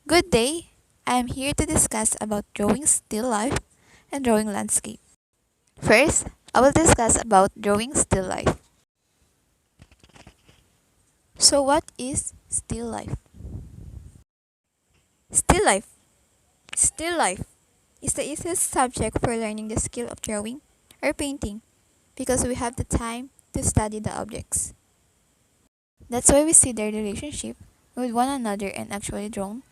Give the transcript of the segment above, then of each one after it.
Good day. I am here to discuss about drawing still life and drawing landscape. First, I will discuss about drawing still life. So what is still life? Still life. Still life is the easiest subject for learning the skill of drawing or painting because we have the time to study the objects. That's why we see their relationship with one another and actually draw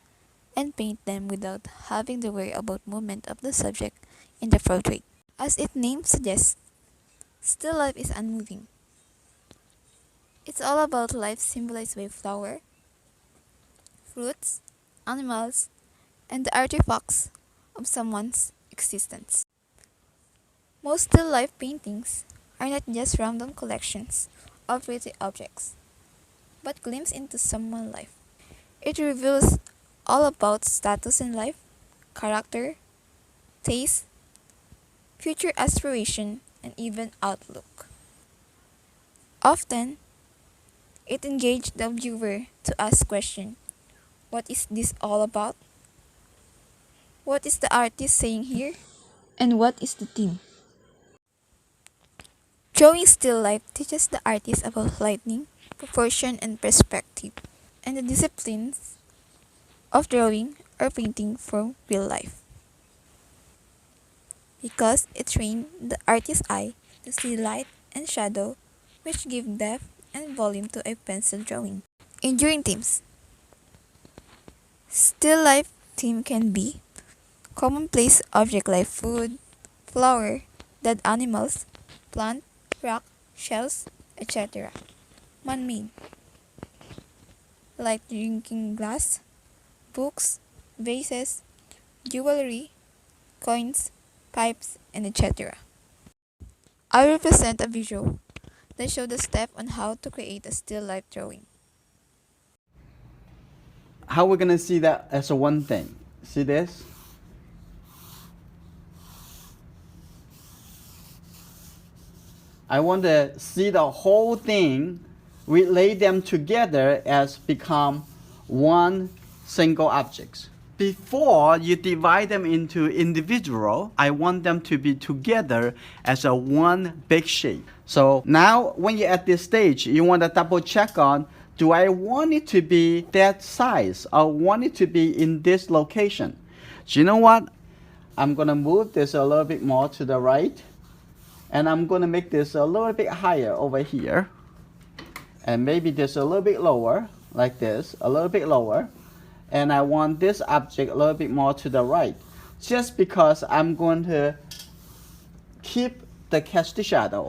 and paint them without having to worry about movement of the subject in the portrait. As its name suggests, still life is unmoving. It's all about life symbolized by flower, fruits, animals, and the artifacts of someone's existence. Most still life paintings are not just random collections of pretty objects, but glimpse into someone's life. It reveals all about status in life, character, taste, future aspiration, and even outlook. Often, it engaged the viewer to ask questions. What is this all about? What is the artist saying here? And what is the theme? Drawing still life teaches the artist about lighting, proportion, and perspective, and the disciplines of drawing or painting from real life. Because it trains the artist's eye to see light and shadow, which give depth and volume to a pencil drawing. Enduring themes. Still life theme can be commonplace object like food, flower, dead animals, plant, rock, shells, etc. Man-made, like drinking glass, books, vases, jewelry, coins, pipes, and etc. I will present a visual that shows the step on how to create a still life drawing. How we're gonna see that as a one thing? See this? I want to see the whole thing. We lay them together as become one single object. Before you divide them into individual, I want them to be together as a one big shape. So now when you're at this stage, you want to double check on, do I want it to be that size or want it to be in this location? So you know what? I'm going to move this a little bit more to the right. And I'm going to make this a little bit higher over here. And maybe this a little bit lower, like this, a little bit lower. And I want this object a little bit more to the right. Just because I'm going to keep the cast shadow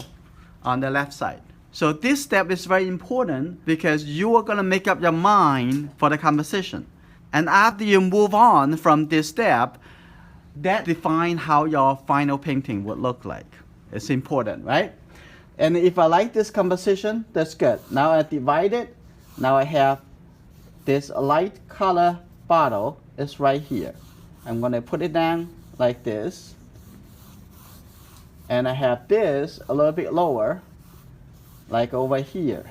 on the left side. So this step is very important because you are going to make up your mind for the composition. And after you move on from this step, that defines how your final painting would look like. It's important, right? And if I like this composition, that's good. Now I divide it. Now I have this light color bottle is right here. I'm going to put it down like this. And I have this a little bit lower, like over here.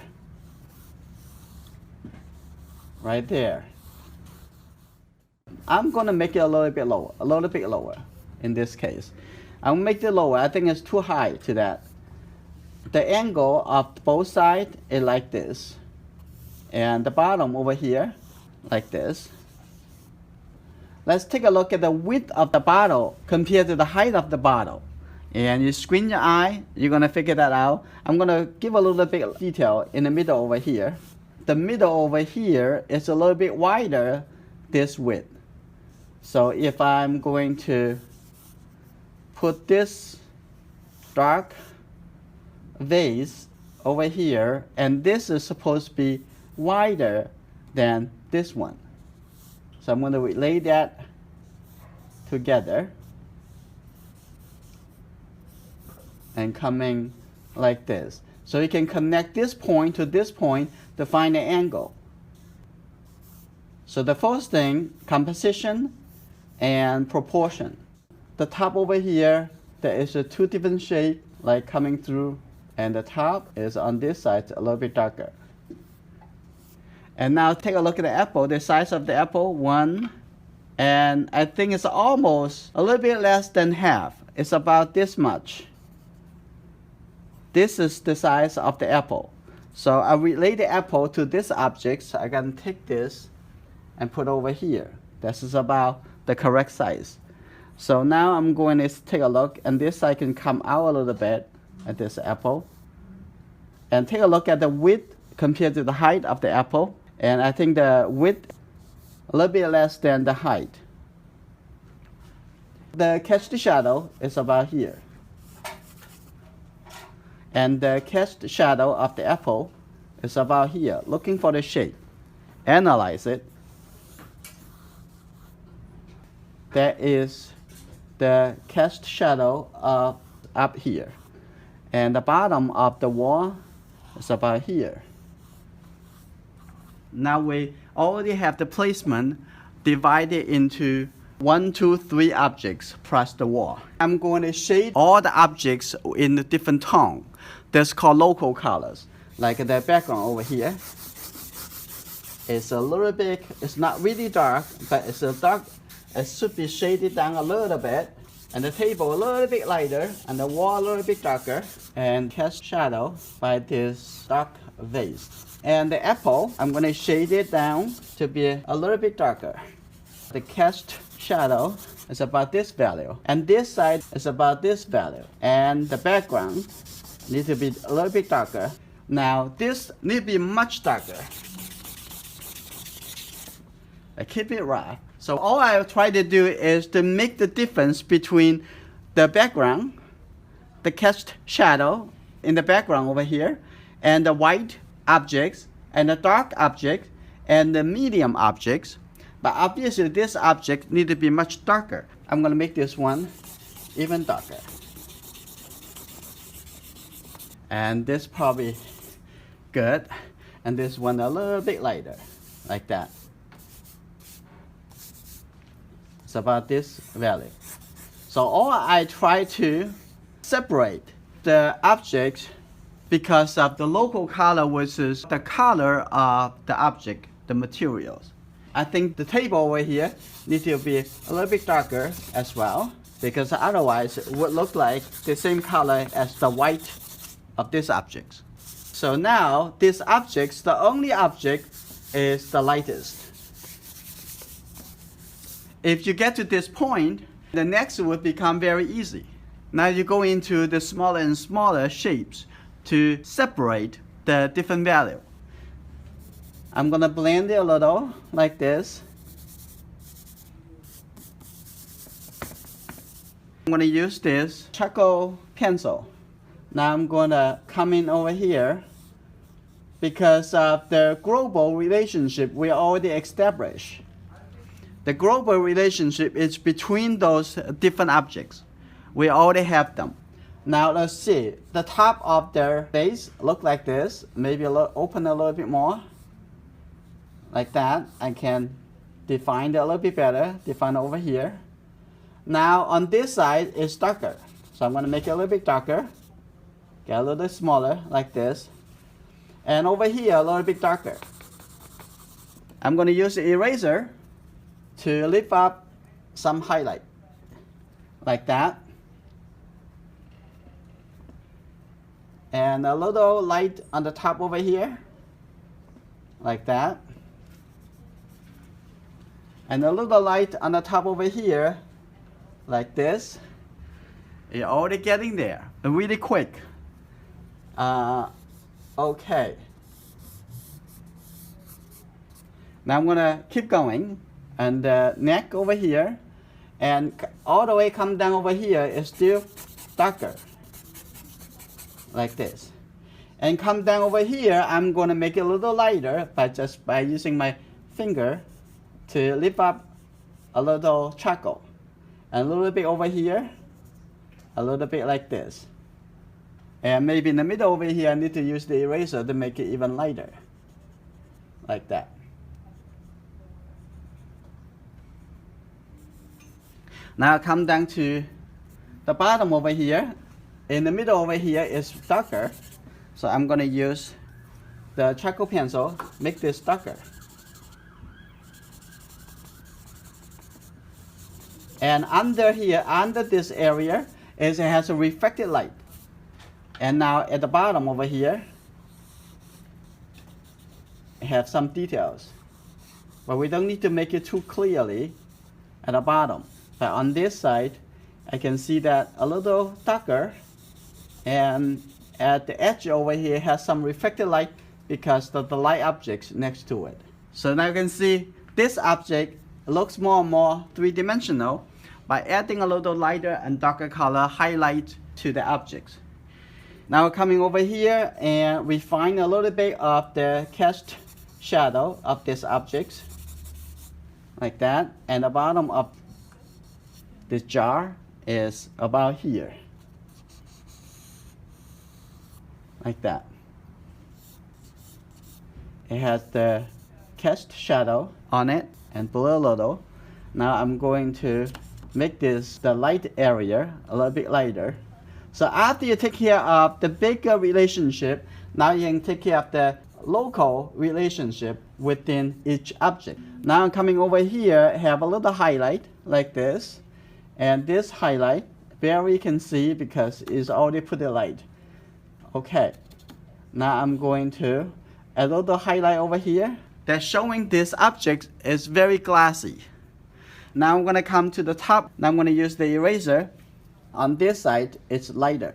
Right there. I'm going to make it a little bit lower in this case. I'll make it lower. I think it's too high to that. The angle of both sides is like this. And the bottom over here, like this. Let's take a look at the width of the bottle compared to the height of the bottle. And you squint your eye, you're going to figure that out. I'm going to give a little bit of detail in the middle over here. The middle over here is a little bit wider this width. So if I'm going to put this dark vase over here, and this is supposed to be wider than this one. So I'm going to lay that together and coming like this. So you can connect this point to this point to find the angle. So the first thing, composition and proportion. The top over here, there is a two different shape like coming through, and the top is on this side a little bit darker. And now take a look at the apple. The size of the apple, 1, And I think it's almost a little bit less than half. It's about this much. This is the size of the apple. So I relate the apple to this object. So I can take this and put over here. This is about the correct size. So now I'm going to take a look, and this side can come out a little bit at this apple. And take a look at the width compared to the height of the apple. And I think the width a little bit less than the height. The cast shadow is about here. And the cast shadow of the apple is about here. Looking for the shape. Analyze it. That is the cast shadow up here. And the bottom of the wall is about here. Now we already have the placement divided into 1, 2, 3 objects plus the wall. I'm going to shade all the objects in a different tone. That's called local colors. Like the background over here. It's a little bit, it's not really dark, but it's a dark, it should be shaded down a little bit. And the table a little bit lighter, and the wall a little bit darker. And cast shadow by this dark vase. And the apple, I'm going to shade it down to be a little bit darker. The cast shadow is about this value. And this side is about this value. And the background needs to be a little bit darker. Now this needs to be much darker. I keep it rough. So all I try to do is to make the difference between the background, the cast shadow in the background over here, and the white objects, and the dark objects, and the medium objects. But obviously this object needs to be much darker. I'm going to make this one even darker. And this probably good. And this one a little bit lighter, like that. It's about this value. So all I try to separate the objects because of the local color versus the color of the object, the materials. I think the table over here needs to be a little bit darker as well, because otherwise it would look like the same color as the white of these objects. So now these objects, the only object is the lightest. If you get to this point, the next would become very easy. Now you go into the smaller and smaller shapes to separate the different value. I'm gonna blend it a little like this. I'm gonna use this charcoal pencil. Now I'm gonna come in over here because of the global relationship we already established. The global relationship is between those different objects. We already have them. Now let's see. The top of their base look like this. Maybe open a little bit more. Like that. I can define it a little bit better. Define over here. Now on this side it's darker. So I'm going to make it a little bit darker. Get a little bit smaller like this. And over here a little bit darker. I'm going to use the eraser to lift up some highlight. Like that. And a little light on the top over here. Like that. And a little light on the top over here. Like this. You're already getting there. Really quick. Okay. Now I'm gonna keep going. And the neck over here. And all the way come down over here is still darker. Like this. And come down over here, I'm going to make it a little lighter by using my finger to lift up a little charcoal. And a little bit over here, a little bit like this. And maybe in the middle over here, I need to use the eraser to make it even lighter. Like that. Now come down to the bottom over here. In the middle over here is darker. So I'm going to use the charcoal pencil, make this darker. And under here, under this area, it has a reflected light. And now at the bottom over here, it has some details. But we don't need to make it too clearly at the bottom. But on this side, I can see that a little darker. And at the edge over here has some reflected light because of the light objects next to it. So now you can see this object looks more and more three-dimensional by adding a little lighter and darker color highlight to the objects. Now coming over here and refine a little bit of the cast shadow of this object, like that. And the bottom of this jar is about here, like that. It has the cast shadow on it and blur a little. Now I'm going to make this the light area a little bit lighter. So after you take care of the bigger relationship, now you can take care of the local relationship within each object. Now coming over here, have a little highlight like this. And this highlight, barely can see because it's already pretty light. Okay, now I'm going to add a little highlight over here. That's showing this object is very glassy. Now I'm going to come to the top. Now I'm going to use the eraser. On this side, it's lighter.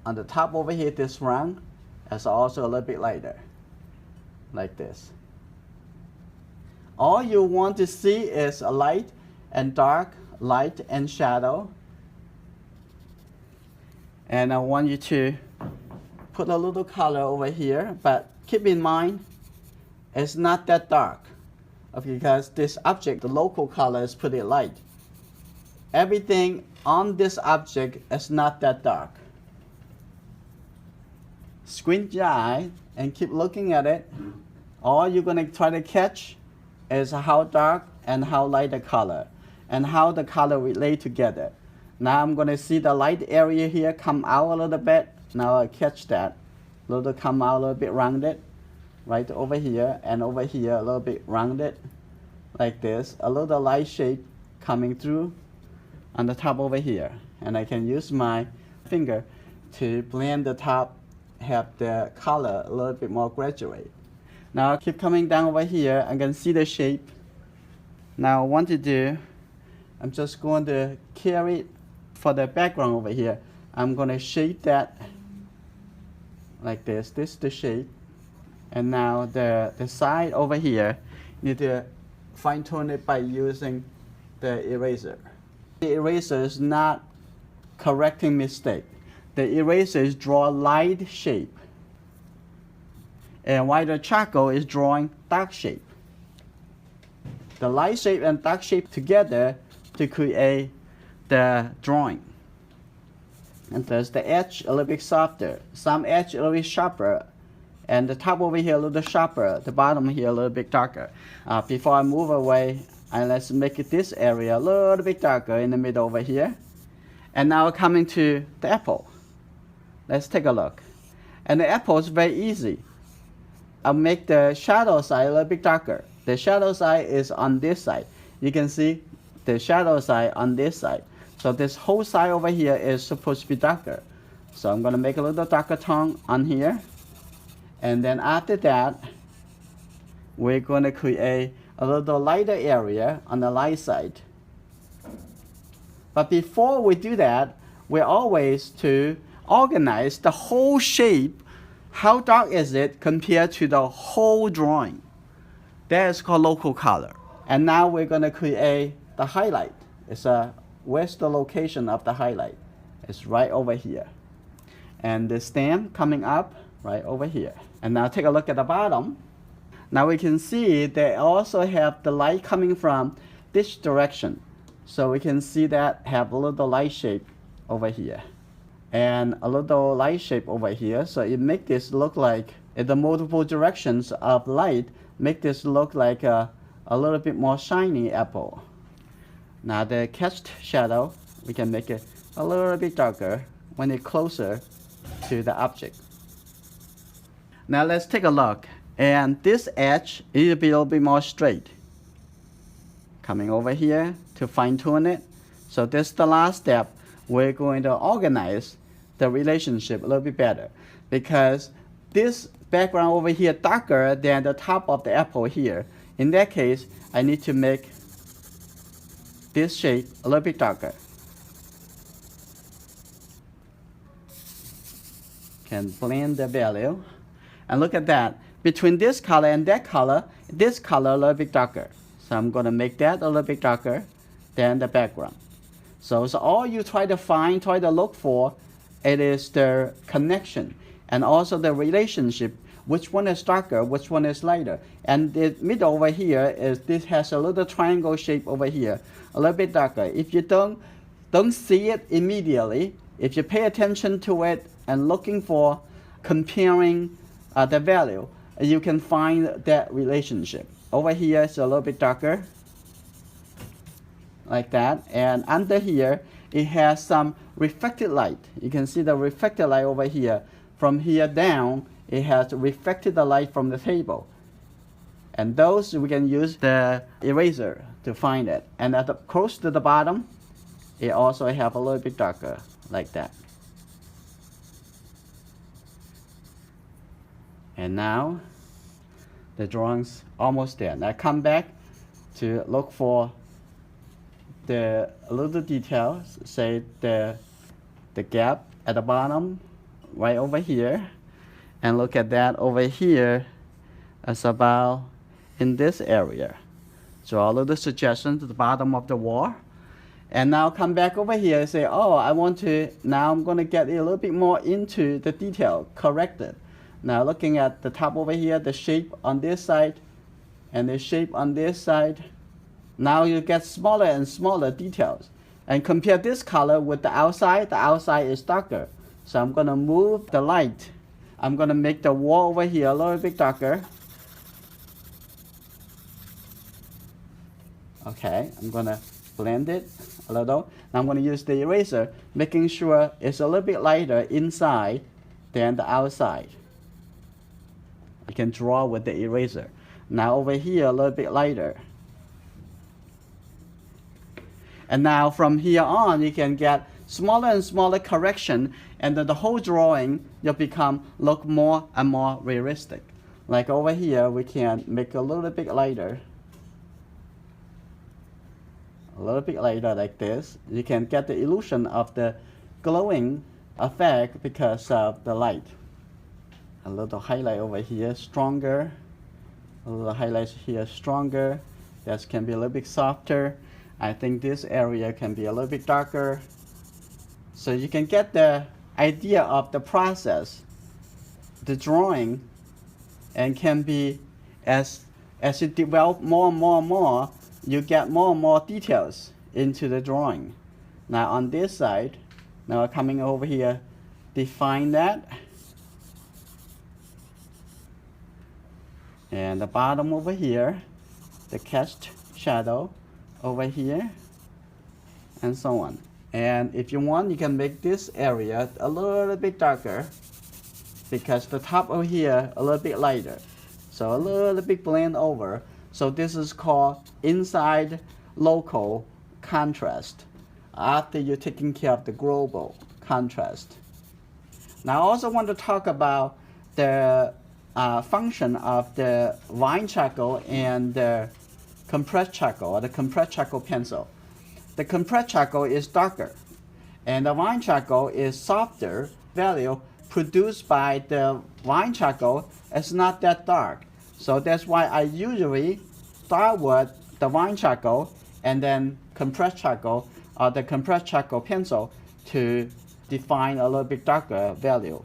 On the top over here, this round is also a little bit lighter, like this. All you want to see is a light and dark, light and shadow. And I want you to put a little color over here, but keep in mind, it's not that dark because this object, the local color is pretty light. Everything on this object is not that dark. Squint your eye and keep looking at it. All you're going to try to catch is how dark and how light the color and how the color relate together. Now I'm going to see the light area here come out a little bit. Now I catch that. A little come out a little bit rounded. Right over here and over here a little bit rounded. Like this. A little light shape coming through on the top over here. And I can use my finger to blend the top, have the color a little bit more graduate. Now I keep coming down over here. I can see the shape. Now what I want to do, I'm just going to carry it for the background over here. I'm going to shape that like this. This is the shape. And now the side over here, you need to fine tune it by using the eraser. The eraser is not correcting mistake. The eraser is draw light shape. And while the charcoal is drawing dark shape. The light shape and dark shape together to create the drawing. And thus the edge a little bit softer, some edge a little bit sharper, and the top over here a little sharper, the bottom here a little bit darker. Before I move away, let's make it this area a little bit darker in the middle over here. And now coming to the apple. Let's take a look. And the apple is very easy. I'll make the shadow side a little bit darker. The shadow side is on this side. You can see the shadow side on this side. So this whole side over here is supposed to be darker. So I'm going to make a little darker tone on here. And then after that, we're going to create a little lighter area on the light side. But before we do that, we're always to organize the whole shape. How dark is it compared to the whole drawing? That is called local color. And now we're going to create the highlight. Where's the location of the highlight? It's right over here. And the stem coming up right over here. And now take a look at the bottom. Now we can see they also have the light coming from this direction. So we can see that have a little light shape over here. And a little light shape over here. So it make this look like the multiple directions of light make this look like a little bit more shiny apple. Now the cast shadow, we can make it a little bit darker when it's closer to the object. Now let's take a look. And this edge is a little bit more straight. Coming over here to fine tune it. So this is the last step. We're going to organize the relationship a little bit better because this background over here darker than the top of the apple here. In that case, I need to make this shape a little bit darker. Can blend the value. And look at that. Between this color and that color, this color a little bit darker. So I'm going to make that a little bit darker than the background. So all you try to look for, it is the connection and also the relationship. Which one is darker, which one is lighter. And the middle over here is this has a little triangle shape over here, a little bit darker. If you don't see it immediately, if you pay attention to it and looking for comparing the value, you can find that relationship. Over here it's a little bit darker, like that. And under here, it has some reflected light. You can see the reflected light over here. From here down, it has reflected the light from the table. And those we can use the eraser to find it. And at the close to the bottom, it also have a little bit darker, like that. And now the drawing's almost there. Now come back to look for the little details, say the gap at the bottom right over here, and look at that over here as about in this area. Draw a little suggestion to the bottom of the wall. And now come back over here and say, oh, now I'm going to get a little bit more into the detail, correct it. Now looking at the top over here, the shape on this side and the shape on this side, now you get smaller and smaller details. And compare this color with the outside is darker. So I'm going to move the light. I'm going to make the wall over here a little bit darker. Okay, I'm going to blend it a little. Now I'm going to use the eraser, making sure it's a little bit lighter inside than the outside. I can draw with the eraser. Now over here, a little bit lighter. And now from here on, you can get smaller and smaller correction, and then the whole drawing will look more and more realistic. Like over here, we can make a little bit lighter. A little bit lighter like this. You can get the illusion of the glowing effect because of the light. A little highlight over here, stronger. A little highlights here, stronger. This can be a little bit softer. I think this area can be a little bit darker. So you can get the idea of the process, the drawing, and can be as you develop more and more and more, you get more and more details into the drawing. Now on this side, now coming over here, define that. And the bottom over here, the cast shadow over here, and so on. And if you want, you can make this area a little bit darker because the top over here a little bit lighter. So a little bit blend over. So this is called inside local contrast after you're taking care of the global contrast. Now I also want to talk about the function of the wine charcoal and the compressed charcoal, or the compressed charcoal pencil. The compressed charcoal is darker, and the wine charcoal is softer. Value produced by the wine charcoal is not that dark. So that's why I usually start with the wine charcoal and then compressed charcoal or the compressed charcoal pencil to define a little bit darker value.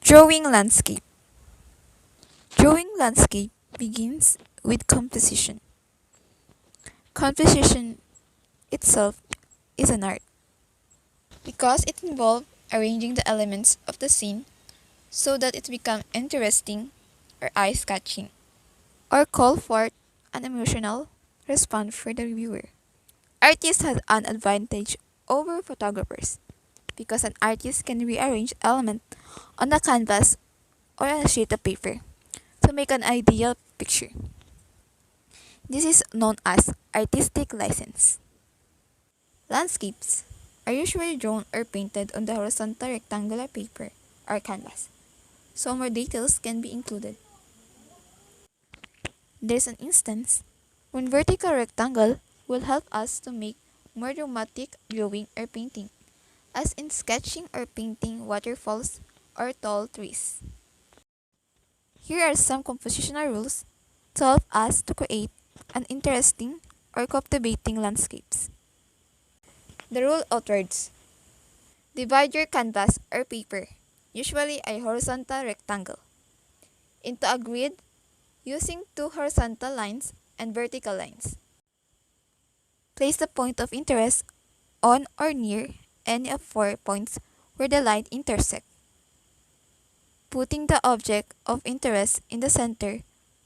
Drawing landscape. Drawing landscape begins with composition. Composition itself is an art because it involves arranging the elements of the scene so that it becomes interesting or eye-catching, or call forth an emotional response for the viewer. Artists have an advantage over photographers because an artist can rearrange elements on the canvas or on a sheet of paper to make an ideal picture. This is known as artistic license. Landscapes are usually drawn or painted on the horizontal rectangular paper or canvas, so more details can be included. There's an instance when vertical rectangle will help us to make more dramatic drawing or painting, as in sketching or painting waterfalls or tall trees. Here are some compositional rules to help us to create an interesting or captivating landscapes. The rule of thirds. Divide your canvas or paper, usually a horizontal rectangle, into a grid using two horizontal lines and vertical lines. Place the point of interest on or near any of 4 points where the line intersect. Putting the object of interest in the center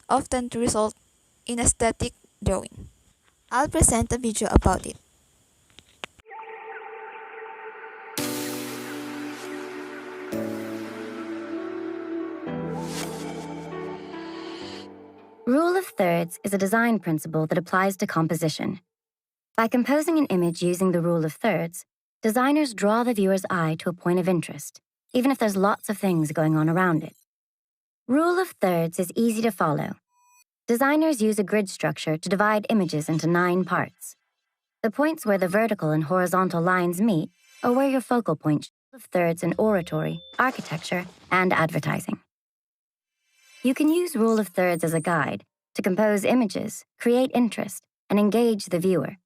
often results in a static drawing. I'll present a video about it. Rule of thirds is a design principle that applies to composition. By composing an image using the rule of thirds, designers draw the viewer's eye to a point of interest, even if there's lots of things going on around it. Rule of thirds is easy to follow. Designers use a grid structure to divide images into 9 parts. The points where the vertical and horizontal lines meet are where your focal point of thirds in oratory, architecture, and advertising. You can use rule of thirds as a guide to compose images, create interest, and engage the viewer.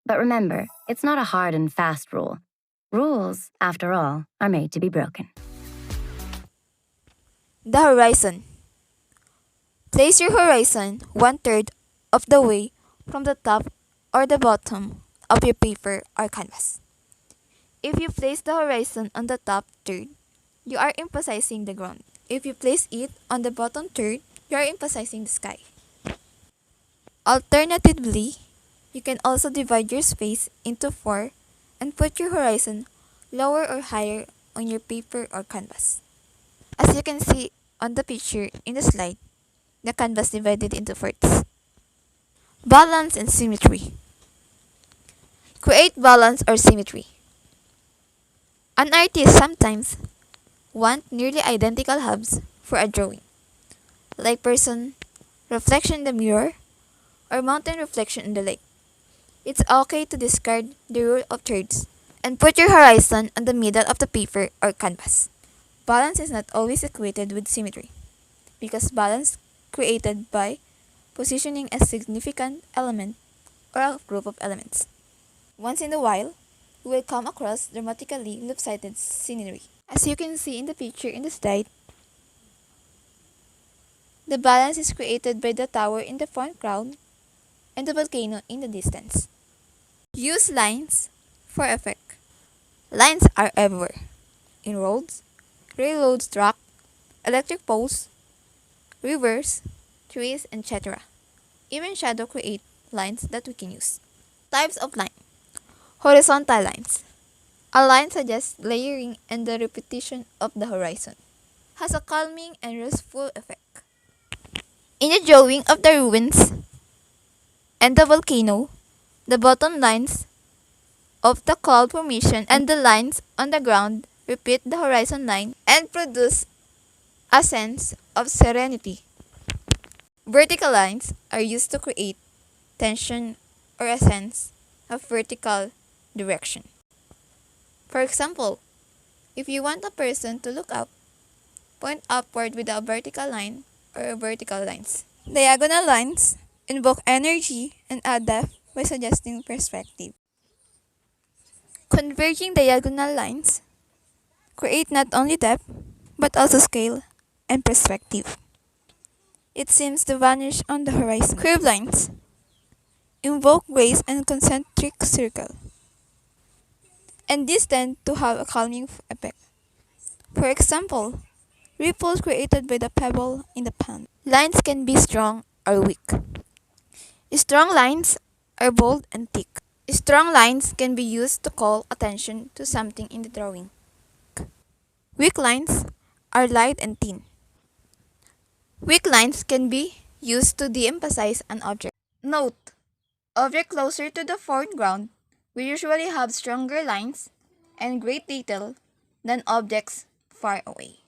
But remember, it's not a hard and fast rule. Rules, after all, are made to be broken. The horizon. Place your horizon 1/3 of the way from the top or the bottom of your paper or canvas. If you place the horizon on the top third, you are emphasizing the ground. If you place it on the bottom third, you are emphasizing the sky. Alternatively, you can also divide your space into 4 and put your horizon lower or higher on your paper or canvas. As you can see on the picture in the slide, the canvas divided into parts. Balance and symmetry. Create balance or symmetry. An artist sometimes want nearly identical hubs for a drawing, like person reflection in the mirror or mountain reflection in the lake. It's okay to discard the rule of thirds and put your horizon on the middle of the paper or canvas. Balance is not always equated with symmetry, because balance created by positioning a significant element or a group of elements. Once in a while, you will come across dramatically lopsided scenery. As you can see in the picture in the slide, the balance is created by the tower in the foreground and the volcano in the distance. Use lines for effect. Lines are everywhere. In roads, railroad track, electric poles, rivers, trees, etc. Even shadow create lines that we can use. Types of line. Horizontal lines. A line suggests layering and the repetition of the horizon. Has a calming and restful effect. In the drawing of the ruins and the volcano, the bottom lines of the cloud formation and the lines on the ground repeat the horizon line and produce a sense of serenity. Vertical lines are used to create tension or a sense of vertical direction. For example, if you want a person to look up, point upward with a vertical line or vertical lines. Diagonal lines invoke energy and add depth by suggesting perspective. Converging diagonal lines create not only depth but also scale and perspective. It seems to vanish on the horizon. Curved lines invoke grace and concentric circle, and these tend to have a calming effect. For example, ripples created by the pebble in the pond. Lines can be strong or weak. Strong lines are bold and thick. Strong lines can be used to call attention to something in the drawing. Weak lines are light and thin. Weak lines can be used to de-emphasize an object. Note: objects closer to the foreground will usually have stronger lines and great detail than objects far away.